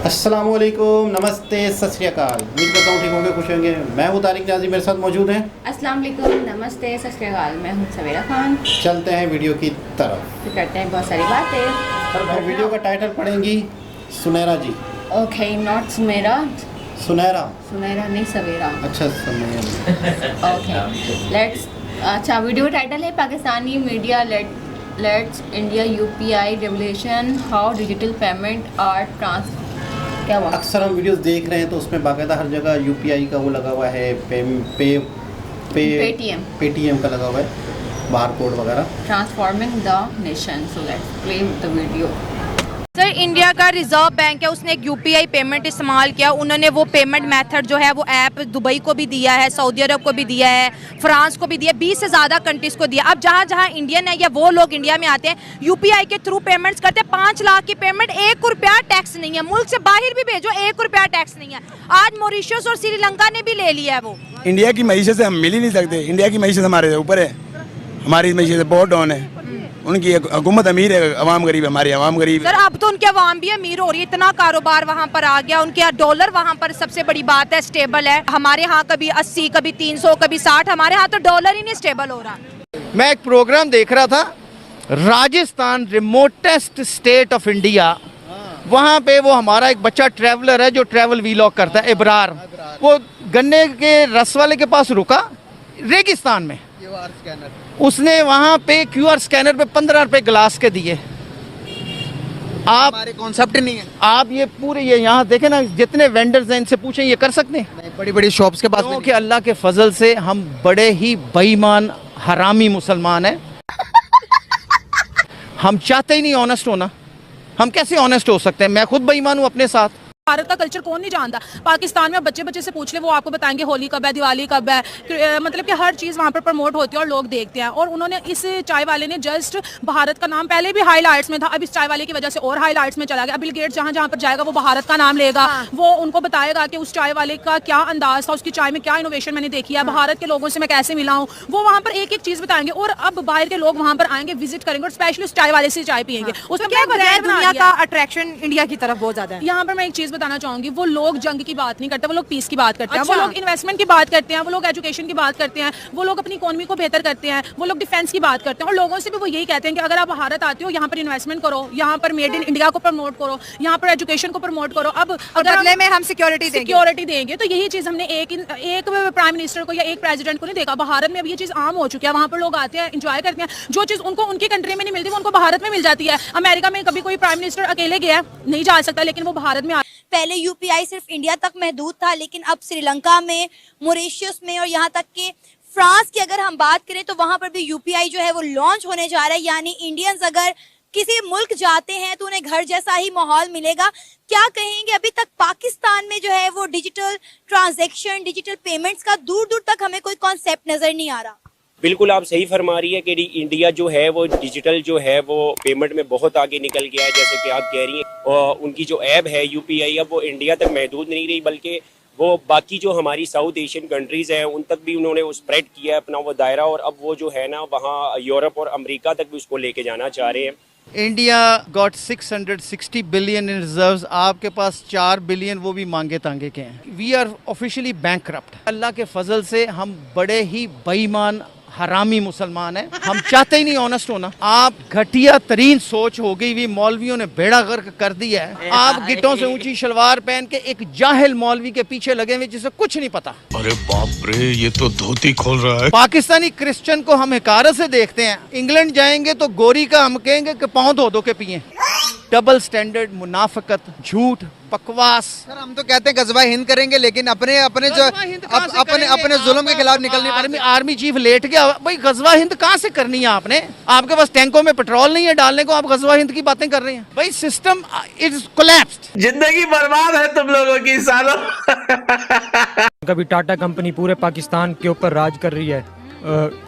अस्सलामुअलैकुम, नमस्ते, सत श्री अकाल। उम्मीद करता हूँ ठीक होंगे, खुश होंगे। मैं हूँ तारिक न्याजी, मेरे साथ मौजूद हैं। अस्सलाम वालेकुम, नमस्ते, सत श्री अकाल। मैं हूँ सवेरा खान। चलते हैं वीडियो की तरफ। फिर करते हैं बहुत सारी बातें। वीडियो का टाइटल पढ़ेंगी सुनहरा जी। ओके, नॉट सुमेरा, सुनहरा, सुनहरा नहीं सवेरा। अच्छा सुनहरा। Okay let's. अच्छा, वीडियो का टाइटल है Pakistani media let's India UPI revolution, how digital payment are trans. क्या हुआ? अक्सर हम वीडियोस देख रहे हैं तो उसमें बाकायदा हर जगह यूपीआई का वो लगा हुआ है, पेटीएम का लगा हुआ है, बार कोड वगैरह। Transforming the nation, so let's play the video. Sir, India का रिजर्व बैंक है, उसने एक यूपीआई पेमेंट इस्तेमाल किया। उन्होंने वो पेमेंट मेथड जो है वो ऐप दुबई को भी दिया है, सऊदी अरब को भी दिया है, फ्रांस को भी दिया, 20 से ज़्यादा कंट्रीज़ को दिया। अब जहाँ जहाँ इंडियन है या वो लोग इंडिया में आते हैं यूपीआई के थ्रू पेमेंट्स करते हैं। 5 लाख की पेमेंट, 1 रुपया टैक्स नहीं है। मुल्क से बाहर भी भेजो, 1 रुपया टैक्स नहीं है। आज मॉरिशस और श्रीलंका ने भी ले लिया है वो। इंडिया की मईशत से हम मिल ही नहीं सकते। इंडिया की मईशत हमारे ऊपर है, हमारी मईशत बहुत डाउन है। उनकी हुकूमत अमीर है, अवाम गरीब है, हमारी अवाम गरीब है। सर, अब तो उनके अवाम भी अमीर हो रही है, इतना कारोबार वहाँ पर आ गया। उनके डॉलर वहाँ पर सबसे बड़ी बात है, स्टेबल है। हमारे यहाँ कभी 80, कभी 300, कभी 60, हमारे यहाँ तो डॉलर ही नहीं स्टेबल हो रहा। मैं एक प्रोग्राम देख रहा था, Rajasthan remotest state of India, वहाँ पे वो हमारा एक बच्चा ट्रैवलर है जो ट्रैवल वीलॉग करता है, इब्रार। वो गन्ने के रस वाले के पास रुका रेगिस्तान में, उसने वहाँ पे क्यूआर स्कैनर पे 15 रुपए गिलास के दिए। आप हमारे कॉन्सेप्ट नहीं है। आप ये पूरे ये यहाँ देखें ना, जितने वेंडर्स हैं इनसे पूछें, ये कर सकते हैं? बड़ी बड़ी शॉप्स के पास क्योंकि अल्लाह के फजल से हम बड़े ही बेईमान हरामी मुसलमान हैं। हम चाहते ही नहीं ऑनेस्ट होना। हम कैसे ऑनेस्ट हो सकते हैं? मैं खुद बेईमान हूँ अपने साथ। भारत का कल्चर कौन नहीं जानता? पाकिस्तान में बच्चे से पूछ ले, वो आपको बताएंगे होली कब है, दिवाली कब है। मतलब कि हर चीज़ वहाँ पर प्रमोट होती है और लोग देखते हैं। और उन्होंने इस चाय वाले ने जस्ट भारत का नाम, पहले भी हाईलाइट्स में था, अब इस चाय वाले की वजह से और हाईलाइट्स में चला गया। बिल गेट्स जहाँ जहाँ पर जाएगा वो भारत का नाम लेगा। वो उनको बताएगा कि उस चाय वाले का क्या अंदाज था, उसकी चाय में क्या इनोवेशन मैंने देखी है, भारत के लोगों से मैं कैसे मिला हूँ। वो वहाँ पर एक एक चीज़ बताएंगे और अब बाहर के लोग वहाँ पर आएंगे, विजिट करेंगे और स्पेशली उस चाय वाले से चाय पियेंगे। उसमें क्या दुनिया का अट्रैक्शन इंडिया की तरफ बहुत ज्यादा है। यहाँ पर मैं एक चीज़ बताना चाहूंगी, वो लोग जंग की बात नहीं करते, वो लोग पीस की बात करते हैं। वो लोग इन्वेस्टमेंट की बात करते हैं, वो लोग एजुकेशन की बात करते हैं, वो लोग अपनी इकोनॉमी को बेहतर करते हैं, वो लोग डिफेंस की बात करते हैं। और लोगों से भी वो यही कहते हैं कि अगर आप भारत आते हो, यहाँ पर इन्वेस्टमेंट करो, यहाँ पर मेड इन इंडिया को प्रमोट करो, यहाँ पर एजुकेशन को प्रमोट करो। अब अगर बदले में हम सिक्योरिटी देंगे तो यही चीज हमने एक प्राइम मिनिस्टर को या एक प्रेसिडेंट को नहीं देखा। भारत में अब ये चीज आम हो चुकी है। वहाँ पर लोग आते हैं, इंजॉय करते हैं। जो चीज उनको उनकी कंट्री में नहीं मिलती वो उनको भारत में मिल जाती है। अमेरिका में कभी कोई प्राइम मिनिस्टर अकेले गया नहीं जा सकता, लेकिन वो भारत में पहले यूपीआई सिर्फ इंडिया तक महदूद था, लेकिन अब श्रीलंका में, मॉरिशस में और यहाँ तक कि फ्रांस की अगर हम बात करें तो वहां पर भी यूपीआई जो है वो लॉन्च होने जा रहा है। यानी इंडियंस अगर किसी मुल्क जाते हैं तो उन्हें घर जैसा ही माहौल मिलेगा। क्या कहेंगे, अभी तक पाकिस्तान में जो है वो डिजिटल ट्रांजैक्शन, डिजिटल पेमेंट्स का दूर दूर तक हमें कोई कॉन्सेप्ट नजर नहीं आ रहा। बिल्कुल आप सही फरमा रही है कि इंडिया जो है वो डिजिटल जो है वो पेमेंट में बहुत आगे निकल गया है। जैसे कि आप कह रही हैं, और उनकी जो ऐप है यूपीआई, अब वो इंडिया तक महदूद नहीं रही, बल्कि वो बाकी जो हमारी साउथ एशियन कंट्रीज़ हैं उन तक भी उन्होंने स्प्रेड किया है अपना वो दायरा। और अब वो जो है ना, वहाँ यूरोप और अमेरिका तक भी उसको लेके जाना चाह रहे हैं। India got 660 billion in reserves. आपके पास 4 बिलियन वो भी मांगे तांगे के हैं। We are officially bankrupt. अल्लाह के फजल से हम बड़े ही बेईमान हरामी मुसलमान हैं। हम चाहते ही नहीं ऑनेस्ट होना। आप घटिया तरीन सोच हो गई हुई, मौलवियों ने बेड़ा गर्क कर दिया है। आप गिट्टों से ऊंची शलवार पहन के एक जाहिल मौलवी के पीछे लगे हुए जिसे कुछ नहीं पता। अरे बाप रे, ये तो धोती खोल रहा है। पाकिस्तानी क्रिश्चियन को हम हिकारत से देखते हैं। इंग्लैंड जाएंगे तो गोरी का हम कहेंगे कि पाँव धो के पिए। डबल स्टैंडर्ड, मुनाफिकत, झूठ, बकवास। सर, हम तो कहते हैं गजवा हिंद करेंगे, लेकिन अपने जुल्म के खिलाफ निकलने। आर्मी चीफ लेट गया भाई, गजवा हिंद कहाँ से करनी है आपने? आपके पास टैंकों में पेट्रोल नहीं है डालने को, आप गजवा हिंद की बातें कर रहे हैं। भाई सिस्टम इज कोलैप्स्ड। जिंदगी बर्बाद है तुम लोगों की सालों। कभी टाटा कंपनी पूरे पाकिस्तान के ऊपर राज कर रही है,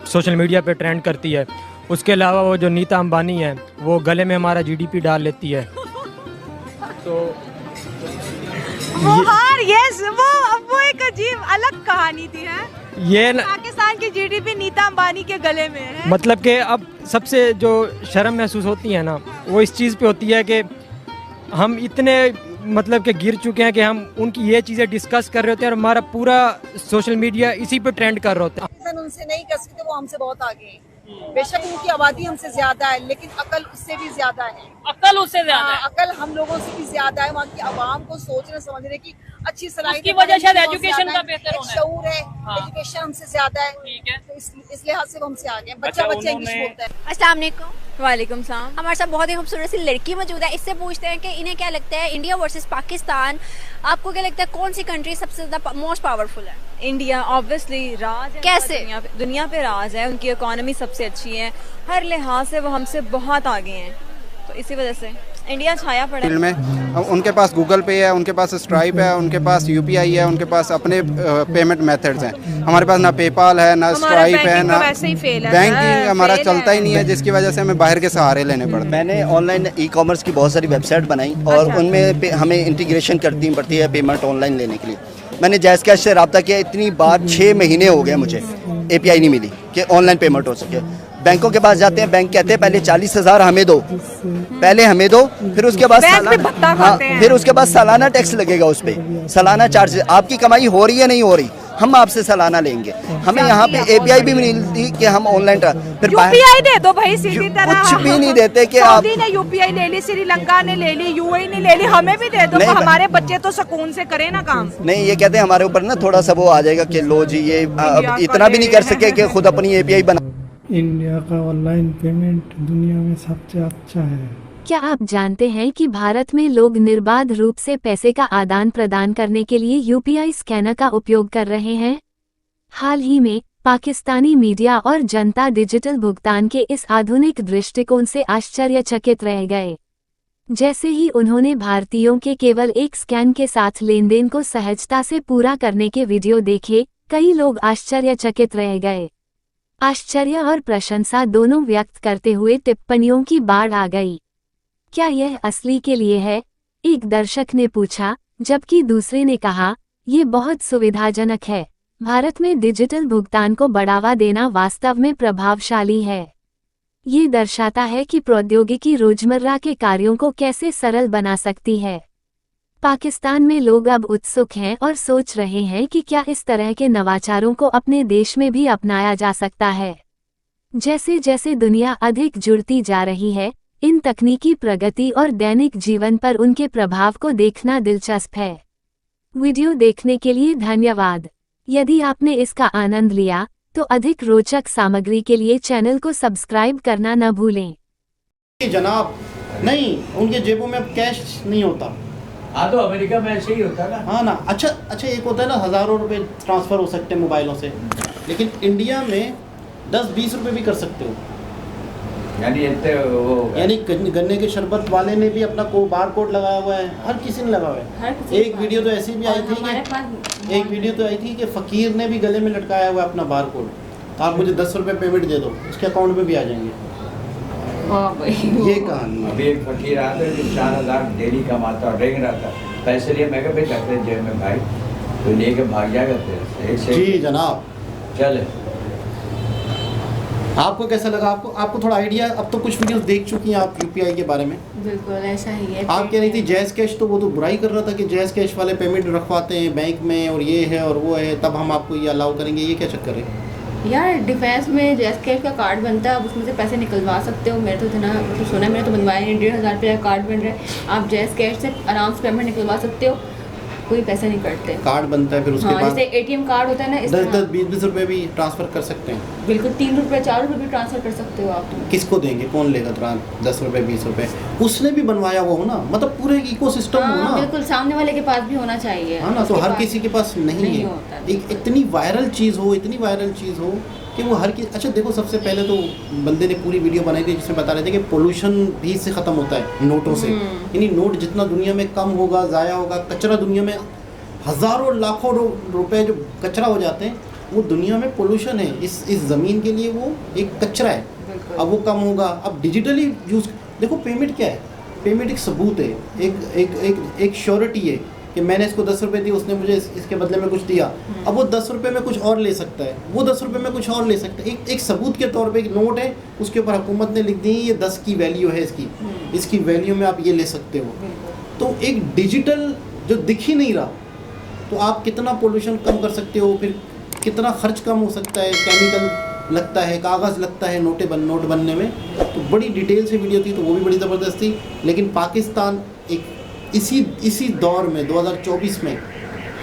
सोशल मीडिया पे ट्रेंड करती है। उसके अलावा वो जो नीता अंबानी है वो गले में हमारा जीडीपी डाल लेती है। तो वो एक अजीब अलग कहानी थी है। ये पाकिस्तान की जीडीपी नीता अंबानी के गले में है। मतलब कि अब सबसे जो शर्म महसूस होती है ना, वो इस चीज़ पे होती है कि हम इतने मतलब कि गिर चुके हैं कि हम उनकी ये चीज़ें डिस्कस कर रहे होते हैं और हमारा पूरा सोशल मीडिया इसी पे ट्रेंड कर रहे होते हैं। उनसे नहीं कर सकते, वो हमसे बहुत आगे हैं। बेशक उनकी आबादी हमसे ज्यादा है, लेकिन अकल उससे भी ज्यादा है। अकल उससे ज्यादा है। अकल हम लोगों से भी ज्यादा है। वहाँ की आवाम को सोचने समझने की अच्छी सलाहियत की वजह शायद एजुकेशन का बेहतर होना है। शऊर है, एजुकेशन हमसे ज्यादा है। ठीक है, तो इस लिहाज से वो हमसे आगे हैं। बच्चा इंग्लिश बोलता है। अस्सलाम वालेकुम। वालेकुम सलाम। हमारे साथ बहुत ही खूबसूरत सी लड़की मौजूद है। इससे पूछते हैं कि इन्हें क्या लगता है इंडिया वर्सेस पाकिस्तान, आपको क्या लगता है कौन सी कंट्री सबसे ज्यादा मोस्ट पावरफुल है? इंडिया ऑब्वियसली राज है। कैसे? दुनिया पे राज है, उनकी इकोनॉमी सबसे अच्छी है, हर लिहाज से वो हमसे बहुत आगे हैं, तो इसी वजह से इंडिया छाया पड़ा फील्ड में। उनके पास गूगल पे है, उनके पास स्ट्राइप है, उनके पास यूपीआई है, उनके पास अपने पेमेंट मेथड्स हैं। हमारे पास ना पेपाल है, ना स्ट्राइप है, ना बैंकिंग हमारा चलता ही नहीं है, जिसकी वजह से हमें बाहर के सहारे लेने पड़ते हैं। मैंने ऑनलाइन ई कॉमर्स की बहुत सारी वेबसाइट बनाई और उनमें हमें इंटीग्रेशन करनी पड़ती है पेमेंट ऑनलाइन लेने के लिए। मैंने जैज़ कैश से रब्ता किया, इतनी बार 6 महीने हो गए मुझे API नहीं मिली कि ऑनलाइन पेमेंट हो सके। बैंकों के पास जाते हैं, बैंक कहते हैं पहले 40,000 हमें दो, पहले हमें दो, फिर उसके बाद फिर उसके बाद सालाना टैक्स लगेगा उस पर, सालाना चार्ज। आपकी कमाई हो रही है नहीं हो रही, हम आपसे सालाना लेंगे। हमें यहाँ पे API भी मिलती कि हम ऑनलाइन फिर UPI दे दो भाई, सीधी तरह। कुछ भी नहीं देते कि आप ने UPI ले ली, श्रीलंका ने ले ली, UAE ने ले ली, हमें भी दे दो, तो हमारे बच्चे तो सुकून से करें ना काम। नहीं, ये कहते हैं हमारे ऊपर ना थोड़ा सा वो आ जाएगा कि लो जी ये इतना भी नहीं कर सके कि खुद अपनी API बना। इंडिया का ऑनलाइन पेमेंट दुनिया में सबसे अच्छा है। क्या आप जानते हैं कि भारत में लोग निर्बाध रूप से पैसे का आदान प्रदान करने के लिए UPI स्कैनर का उपयोग कर रहे हैं? हाल ही में पाकिस्तानी मीडिया और जनता डिजिटल भुगतान के इस आधुनिक दृष्टिकोण से आश्चर्यचकित रह गए। जैसे ही उन्होंने भारतीयों के केवल एक स्कैन के साथ लेनदेन को सहजता से पूरा करने के वीडियो देखे, कई लोग आश्चर्यचकित रह गए। आश्चर्य और प्रशंसा दोनों व्यक्त करते हुए टिप्पणियों की बाढ़ आ गई। क्या यह असली के लिए है? एक दर्शक ने पूछा, जबकि दूसरे ने कहा, ये बहुत सुविधाजनक है। भारत में डिजिटल भुगतान को बढ़ावा देना वास्तव में प्रभावशाली है। ये दर्शाता है कि प्रौद्योगिकी रोजमर्रा के कार्यों को कैसे सरल बना सकती है। पाकिस्तान में लोग अब उत्सुक हैं और सोच रहे हैं कि क्या इस तरह के नवाचारों को अपने देश में भी अपनाया जा सकता है। जैसे जैसे दुनिया अधिक जुड़ती जा रही है, इन तकनीकी प्रगति और दैनिक जीवन पर उनके प्रभाव को देखना दिलचस्प है। वीडियो देखने के लिए धन्यवाद। यदि आपने इसका आनंद लिया, तो अधिक रोचक सामग्री के लिए चैनल को सब्सक्राइब करना न भूलें। जनाब, नहीं, उनके जेबों में अब कैश नहीं होता। हाँ, तो अमेरिका में ऐसे ही होता है ना। हाँ ना, अच्छा, एक होता है ना, हज़ारों रुपए ट्रांसफ़र हो सकते हैं मोबाइलों से, लेकिन इंडिया में 10-20 रुपए भी कर सकते हो। यानी गन्ने के शरबत वाले ने भी अपना बार कोड लगाया हुआ है, हर किसी ने लगा हुआ है। एक वीडियो तो ऐसी भी आई थी कि फ़कीर ने भी गले में लटकाया हुआ है अपना बार कोड। आप मुझे 10 रुपये पेमेंट दे दो, उसके अकाउंट में भी आ जाएंगे। ये कहानी। अभी एक फकीर आता है जो 4,000 डेली कमाता और रेंग रहा था, पैसे लिए, मैं कभी रखते जेब में भाई, तो लेके भाग जाएगा तेरे से। जी जनाब। चले, आपको कैसा लगा? आपको थोड़ा आइडिया? अब तो कुछ वीडियोस देख चुकी हैं आप UPI के बारे में। बिल्कुल ऐसा ही है। आप कह रही थी जैज़ कैश, तो वो तो बुराई कर रहा था कि जैज़ कैश वाले पेमेंट रखवाते हैं बैंक में और ये है और वो है, तब हम आपको ये अलाउ करेंगे। ये क्या चक्कर है यार? डिफेंस में जैज़ कैश का कार्ड बनता है, आप उसमें से पैसे निकलवा सकते हो। मेरे तो इतना मतलब सुना, मैंने तो बनवाया नहीं। 1,500 रुपये का कार्ड बन रहा है, आप जैज़ कैश से आराम से पेमेंट निकलवा सकते हो, कोई पैसे नहीं कटते। कार्ड बनता है, फिर उसके बाद जैसे ATM कार्ड होता है ना, 10-20 रुपए भी ट्रांसफ़र कर सकते हैं। बिल्कुल, 3 रुपये 4 रुपये भी ट्रांसफ़र कर सकते हो आप। किसको देंगे? कौन लेगा 10 रुपये 20 रुपये? उसने भी बनवाया हुआ हो ना, मतलब पूरे इकोसिस्टम हो ना। बिल्कुल, सामने वाले के पास भी होना चाहिए। हाँ ना, तो हर किसी के पास नहीं है। एक इतनी वायरल चीज़ हो कि वो हर किसी। अच्छा देखो, सबसे पहले तो बंदे ने पूरी वीडियो बनाई थी जिसमें बता रहे थे कि पोल्यूशन भी इससे ख़त्म होता है नोटों से। यानी नोट जितना दुनिया में कम होगा, ज़ाया होगा, कचरा दुनिया में हज़ारों लाखों रुपए जो कचरा हो जाते हैं, वो दुनिया में पोल्यूशन है। इस ज़मीन के लिए वो एक कचरा है। अब वो कम होगा। अब डिजिटली यूज़ देखो, पेमेंट क्या है? पेमेंट एक सबूत है, एक श्योरिटी है कि मैंने इसको 10 रुपये दिए, उसने मुझे इसके बदले में कुछ दिया। अब वो 10 रुपये में कुछ और ले सकता है, वो 10 रुपये में कुछ और ले सकता है। एक सबूत के तौर पे एक नोट है, उसके ऊपर हुकूमत ने लिख दी ये 10 की वैल्यू है, इसकी वैल्यू में आप ये ले सकते हो। तो एक डिजिटल जो दिख ही नहीं रहा, तो आप कितना पोल्यूशन कम कर सकते हो, फिर कितना खर्च कम हो सकता है, केमिकल लगता है, कागज़ लगता है नोट बनने में। तो बड़ी डिटेल से वीडियो थी, तो वो भी बड़ी ज़बरदस्त थी। लेकिन पाकिस्तान एक इसी दौर में 2024 में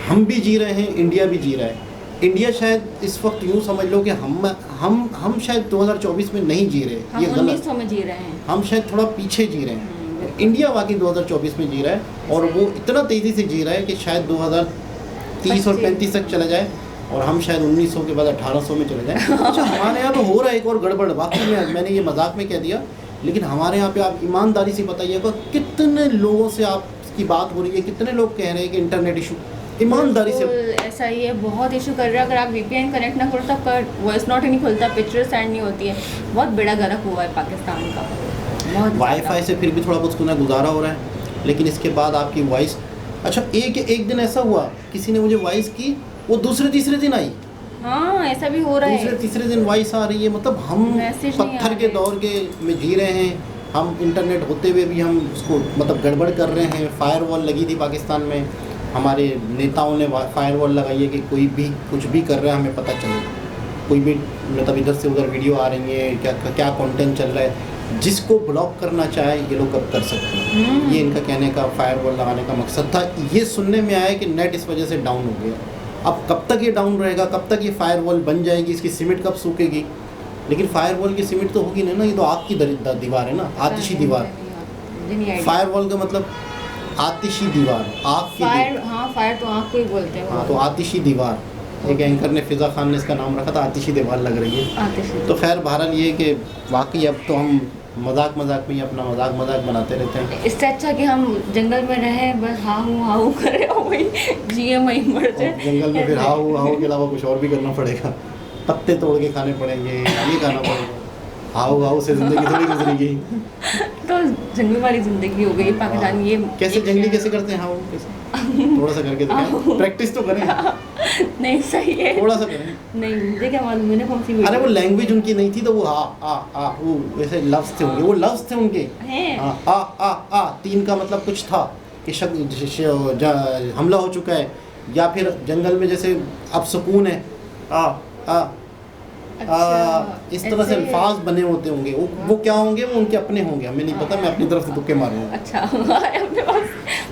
हम भी जी रहे हैं, इंडिया भी जी रहा है। इंडिया शायद इस वक्त यूँ समझ लो कि हम शायद 2024 में नहीं जी रहे, हम ये गलत, 1900 में जी रहे हैं, हम शायद थोड़ा पीछे जी रहे हैं। इंडिया वाकई 2024 में जी रहा है, और वो इतना तेज़ी से जी रहा है कि शायद 2030 और 35 तक चला जाए, और हम शायद 1900 के बाद 1800 में चले जाएं। अच्छा, हमारे यहाँ तो हो रहा है एक और गड़बड़, वाकई में मैंने ये मजाक में कह दिया, लेकिन हमारे यहाँ पे आप ईमानदारी से बताइएगा कितने लोगों से आपकी बात हो रही है, कितने लोग कह रहे हैं कि इंटरनेट इशू, ईमानदारी से ऐसा ही है, बहुत इशू कर रहा है। अगर आप VPN कनेक्ट ना करो तब वॉइस नोट ही नहीं खुलता, पिक्चर सेंड नहीं होती है। बहुत बड़ा गर्क हुआ है पाकिस्तान का। वाईफाई से फिर भी थोड़ा बहुत सुना गुजारा हो रहा है, लेकिन इसके बाद आपकी वॉइस, अच्छा एक दिन ऐसा हुआ किसी ने मुझे वॉइस की, वो दूसरे तीसरे दिन आई। हाँ, ऐसा भी हो रहा है, दूसरे तीसरे दिन वॉइस आ रही है। मतलब हम पत्थर के दौर के में जी रहे हैं, हम इंटरनेट होते हुए भी हम उसको मतलब गड़बड़ कर रहे हैं। फायरवॉल लगी थी पाकिस्तान में, हमारे नेताओं ने फायरवॉल लगाई है कि कोई भी कुछ भी कर रहा है हमें पता चले, कोई भी मतलब इधर से उधर वीडियो आ रही है, क्या कंटेंट चल रहा है, जिसको ब्लॉक करना चाहे ये लोग कब कर सकते हैं। ये इनका कहने का, फायरवॉल लगाने का मकसद था। ये सुनने में आया कि नेट इस वजह से डाउन हो गया। अब कब तक ये डाउन रहेगा, कब तक ये फायरवॉल बन जाएगी, इसकी सीमेंट कब सूखेगी? लेकिन फायरवॉल की सीमेंट तो होगी नहीं ना, ये तो आग की दीवार है ना, आतिशी दीवार। फायरवॉल का मतलब आतिशी दीवार, आग की फायर। हाँ, फायर तो आग को ही बोलते हैं। हाँ, तो आतिशी दीवार, एक एंकर ने, फिज़ा खान ने इसका नाम रखा था, आतिशी दीवार लग रही है। तो खैर बहरहाल ये कि वाकई अब तो हम मजाक में ही अपना मजाक बनाते रहते हैं। इससे अच्छा कि हम जंगल में रहें, बस हाहू करें और वही जिए वही मर जाए। जंगल में फिर हाहू के अलावा कुछ और भी करना पड़ेगा, पत्ते तोड़ के खाने पड़ेंगे, ये खाना पड़ेगा। हाउ से ज़िंदगी थोड़ी गुजरेगी। तो जंगली वाली ज़िंदगी हो गई पाकिस्तान। ये कैसे जंगली कैसे करते हैं हाउ? कैसे थोड़ा सा करके दिखाएं, प्रैक्टिस तो करें। नहीं सही है, थोड़ा सा करें। नहीं, मुझे क्या मालूम, मैंने कौन सी वीडियो। अरे वो लैंग्वेज उनकी नहीं थी, तो वो वो वैसे लफ्ज़ थे उनके, वो लफ्ज़ थे उनके। तीन का मतलब कुछ था कि हमला हो चुका है, या फिर जंगल में जैसे अब सुकून है, इस तरह से अल्फाज बने होते होंगे। वो क्या होंगे, वो उनके अपने होंगे, हमें नहीं पता, मैं अपनी तरफ से तुक्के मारूंगा। अच्छा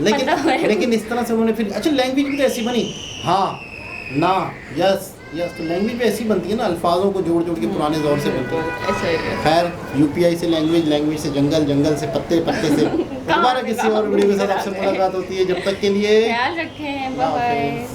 लेकिन इस तरह से उन्होंने फिर, अच्छा लैंग्वेज भी तो ऐसी बनी, हाँ ना यस, तो लैंग्वेज भी ऐसी बनती है ना, अल्फाजों को जोड़ के पुराने दौर से बनती है। खैर UPI से लैंग्वेज से जंगल से पत्ते से दोबारा किसी और वीडियो के साथ आपसे मुलाकात होती है। जब तक के लिए ख्याल रखें, बाय बाय।